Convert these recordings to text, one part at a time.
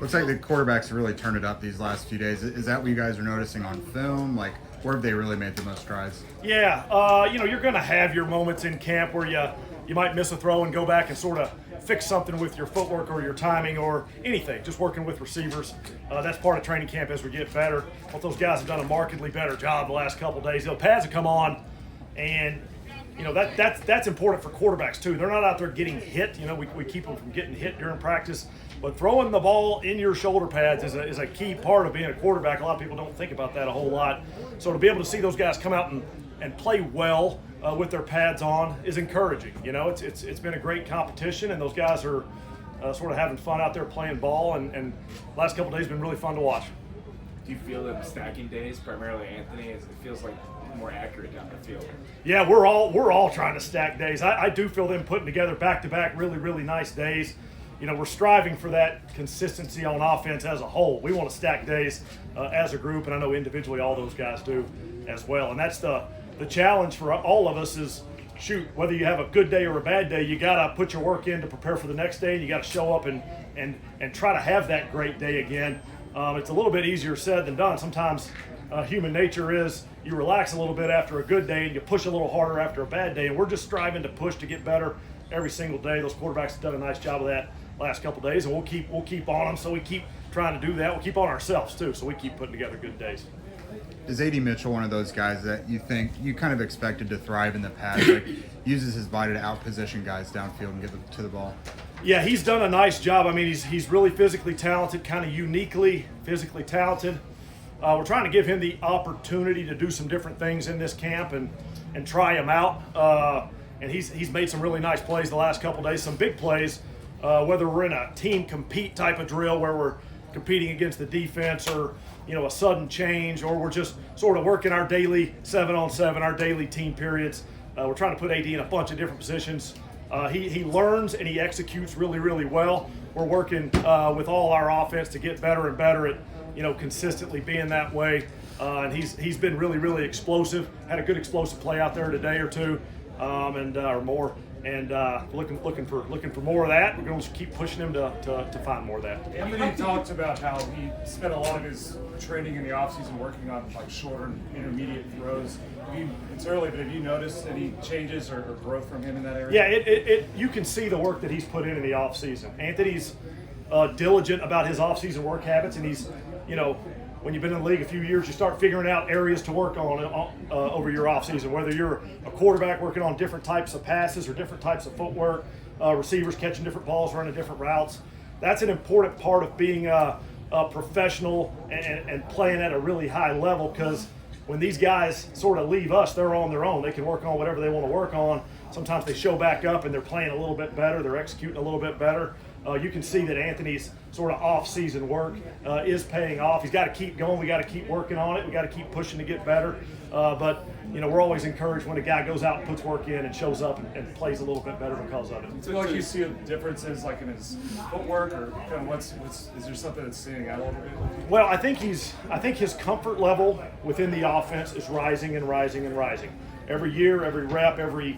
Looks like the quarterbacks have really turned it up these last few days. Is that what you guys are noticing on film? Like, where have they really made the most strides? Yeah, you're going to have your moments in camp where you might miss a throw and go back and sort of fix something with your footwork or your timing or anything, just working with receivers. That's part of training camp as we get better. But those guys have done a markedly better job the last couple of days. Pads have come on, and that's important for quarterbacks too. They're not out there getting hit. We keep them from getting hit during practice. But throwing the ball in your shoulder pads is a key part of being a quarterback. A lot of people don't think about that a whole lot. So to be able to see those guys come out and play well with their pads on is encouraging. It's been a great competition, and those guys are sort of having fun out there playing ball. And the last couple of days have been really fun to watch. Do you feel them stacking days, primarily Anthony? It feels like more accurate down the field. Yeah, we're all trying to stack days. I do feel them putting together back-to-back really, really nice days. We're striving for that consistency on offense as a whole. We want to stack days as a group, and I know individually all those guys do as well. And that's the challenge for all of us is, shoot, whether you have a good day or a bad day, you got to put your work in to prepare for the next day, and you got to show up and try to have that great day again. It's a little bit easier said than done. Sometimes human nature is you relax a little bit after a good day and you push a little harder after a bad day, and we're just striving to push to get better every single day. Those quarterbacks have done a nice job of that last couple of days, and we'll keep on them, so we keep trying to do that. We'll keep on ourselves too, so we keep putting together good days. Is A.D. Mitchell one of those guys that you think you kind of expected to thrive in the past, like uses his body to out-position guys downfield and get to the ball? Yeah, he's done a nice job. I mean, he's really physically talented, kind of uniquely physically talented. We're trying to give him the opportunity to do some different things in this camp and try him out. And he's made some really nice plays the last couple of days, some big plays, whether we're in a team compete type of drill where we're competing against the defense or, a sudden change, or we're just sort of working our daily 7-on-7, our daily team periods. We're trying to put AD in a bunch of different positions. He learns and he executes really, really well. We're working with all our offense to get better and better at, consistently being that way. And he's been really, really explosive. Had a good explosive play out there today or two, or more. And looking for more of that. We're going to keep pushing him to find more of that. Anthony talked about how he spent a lot of his training in the offseason working on shorter and intermediate throws. It's early, but have you noticed any changes or growth from him in that area? Yeah, you can see the work that he's put in the offseason. Anthony's diligent about his offseason work habits, and he's, when you've been in the league a few years, you start figuring out areas to work on over your offseason, whether you're a quarterback working on different types of passes or different types of footwork, receivers catching different balls, running different routes. That's an important part of being a professional and playing at a really high level, because when these guys sort of leave us, they're on their own. They can work on whatever they want to work on. Sometimes they show back up and they're playing a little bit better. They're executing a little bit better. You can see that Anthony's sort of off-season work is paying off. He's got to keep going. We got to keep working on it. We got to keep pushing to get better. But we're always encouraged when a guy goes out and puts work in and shows up and plays a little bit better because of it. Do you feel like you see differences in his footwork, or kind of is there something that's standing out a little bit? Well, I think his comfort level within the offense is rising and rising and rising. Every year, every rep, every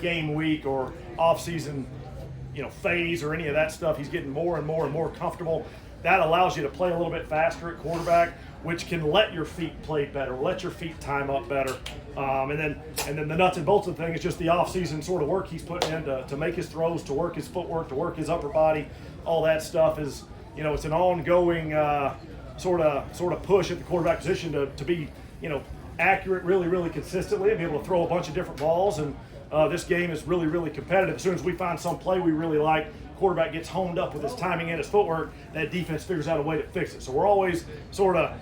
game week or off-season phase or any of that stuff, he's getting more and more and more comfortable. That allows you to play a little bit faster at quarterback, which can let your feet play better, let your feet time up better. And then the nuts and bolts of the thing is just the off-season sort of work he's putting in to make his throws, to work his footwork, to work his upper body. All that stuff is, it's an ongoing sort of push at the quarterback position to be, accurate really, really consistently and be able to throw a bunch of different balls. And this game is really, really competitive. As soon as we find some play we really like, quarterback gets honed up with his timing and his footwork, that defense figures out a way to fix it. So we're always sort of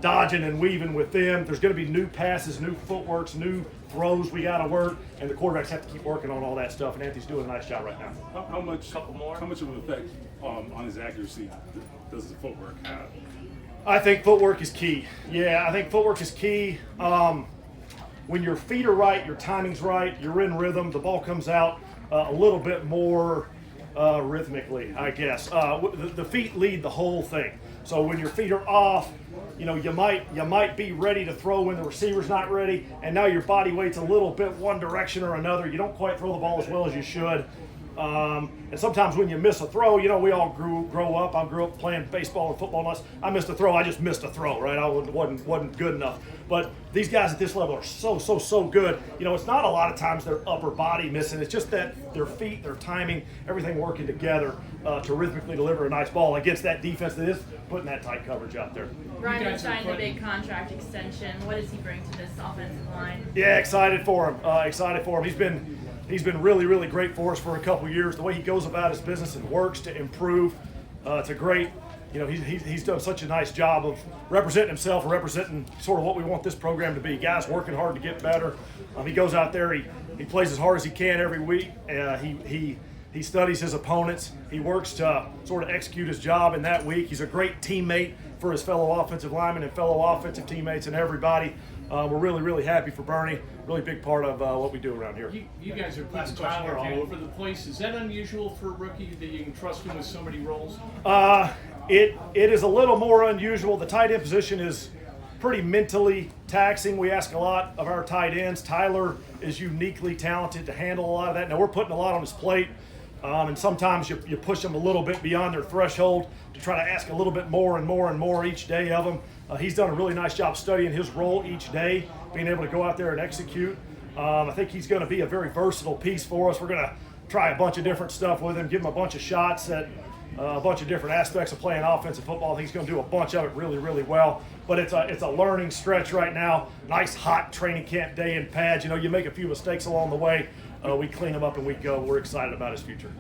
dodging and weaving with them. There's going to be new passes, new footworks, new throws we got to work, and the quarterbacks have to keep working on all that stuff, and Anthony's doing a nice job right now. How much of an effect on his accuracy does the footwork have? I think footwork is key. Yeah, I think footwork is key. When your feet are right, your timing's right, you're in rhythm, the ball comes out a little bit more rhythmically, I guess. The feet lead the whole thing. So when your feet are off, you might be ready to throw when the receiver's not ready, and now your body weight's a little bit one direction or another. You don't quite throw the ball as well as you should. And sometimes when you miss a throw, we all grow up. I grew up playing baseball and football. And I missed a throw. I just missed a throw, right? I wasn't good enough. But these guys at this level are so good. It's not a lot of times their upper body missing. It's just that their feet, their timing, everything working together to rhythmically deliver a nice ball against that defense that is putting that tight coverage out there. Ryan signed a big contract extension. What does he bring to this offensive line? Yeah, excited for him. He's been really great for us for a couple years. The way he goes about his business and works to improve, it's a great. He's done such a nice job of representing himself and representing sort of what we want this program to be. Guys working hard to get better. He goes out there. He plays as hard as he can every week. He studies his opponents. He works to sort of execute his job in that week. He's a great teammate for his fellow offensive linemen and fellow offensive teammates and everybody. We're really happy for Bernie. Really big part of what we do around here. You guys are putting Tyler all over the place. Is that unusual for a rookie that you can trust him with so many roles? It is a little more unusual. The tight end position is pretty mentally taxing. We ask a lot of our tight ends. Tyler is uniquely talented to handle a lot of that. Now we're putting a lot on his plate. And sometimes you push them a little bit beyond their threshold to try to ask a little bit more and more each day of them. He's done a really nice job studying his role each day, being able to go out there and execute. I think he's going to be a very versatile piece for us. We're going to try a bunch of different stuff with him, give him a bunch of shots at a bunch of different aspects of playing offensive football. I think he's going to do a bunch of it really well. But it's a learning stretch right now. Nice hot training camp day in pads. You make a few mistakes along the way. We clean them up and we go. We're excited about his future.